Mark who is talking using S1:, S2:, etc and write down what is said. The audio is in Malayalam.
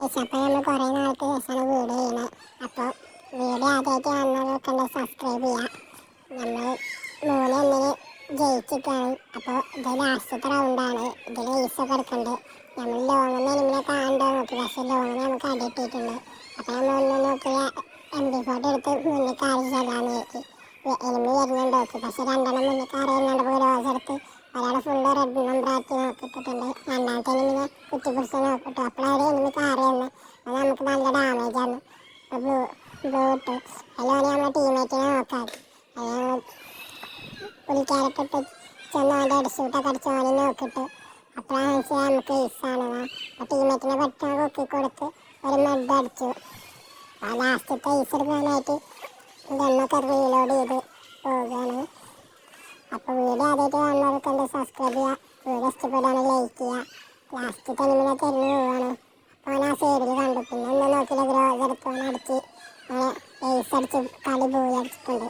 S1: അപ്പോൾ നമ്മൾ കുറേ നാൾക്ക് ശേഷമാണ് വീഡിയോ ചെയ്യുന്നത്. അപ്പോൾ വീഡിയോ ആദ്യമായിട്ട് കാണുന്നവരൊക്കെ ഉണ്ട് സബ്സ്ക്രൈബ് ചെയ്യുക. നമ്മൾ 3-1 ജയിച്ചിട്ടാണ്. അപ്പോൾ ഇത് ലാസ്റ്റത്തെ റൗണ്ടാണ്. ഇതിൽ ഈസൊക്കെ എടുക്കുന്നുണ്ട്. നമ്മൾ ലോങ്ങൊന്നും എനിമിനെ കാണണ്ടോ നോക്കി, പക്ഷേ ലോങ്ങിന് നമുക്ക് അടിയിട്ടിട്ടുണ്ട്. അപ്പോൾ നമ്മൾ ഒന്ന് നോക്കിയ MP40 എടുത്ത് മുന്നിൽ കാര്യം ചെല്ലാന്ന് നോക്കി. എനിമി വരുന്നുണ്ട് നോക്കി, പക്ഷേ 2 മുന്നിൽ കാര്യം വരുന്നുണ്ട്. പോയി റോസ് എടുത്ത് ഒരാൾ ഫുള്ള് റെഡ് നമ്പർ ആക്കി നോക്കിയിട്ടുണ്ട്. രണ്ടാമത്തെ എനിമിനെ കുത്തിപ്പിടിച്ച് നോക്കിട്ടു. അപ്പോഴാണ് എനിമി കാര്യം വന്ന്. അത് നമുക്ക് നല്ല ഡാമേജ് ആണ്. ബ്ലൂ ഇട്ടു. അതിലാണ് നമ്മുടെ ടീമേറ്റിനെ നോക്കാറ്. അത് പുള്ളിക്കാരൊക്കെ ഇട്ട് ചെന്ന് അവൻ്റെ ഹെഡ്ഷൂട്ടൊക്കെ അടിച്ച് ഓനെ നോക്കിയിട്ട് അപ്പോഴാണ് മനസ്സിലായി നമുക്ക് ഈസാണെന്ന്. അപ്പോൾ ടീമേറ്റിനെ പെട്ടെന്ന് പൊക്കി കൊടുത്ത് ഒരു മെഡ് അടിച്ചു. ആ ലാസ്റ്റത്തെ ഈസ് എടുക്കാനായിട്ട് ഗണ്ണൊക്കെ റീലോഡ് ചെയ്ത് പോവുകയാണ്. അപ്പോൾ വീഡിയോ ആദ്യമായിട്ട് കാണുന്നവർക്ക് എന്താ സബ്സ്ക്രൈബ് ചെയ്യുക, വീഡിയോ ഇഷ്ടപ്പെടുകയാണെങ്കിൽ ലൈക്ക് ചെയ്യുക. ലാസ്റ്റ് തെളിവിനെ തെരഞ്ഞു പോവുകയാണ്. അപ്പോൾ അവൻ ആ സൈഡിൽ കണ്ടു. പിന്നെ ഒന്നും നോക്കിയില്ല, ഗ്രോസ് എടുത്ത് അവൻ അടിച്ച് അങ്ങനെ ഏസ് അടിച്ച് കളി പോയി അടിച്ചിട്ടുണ്ട്.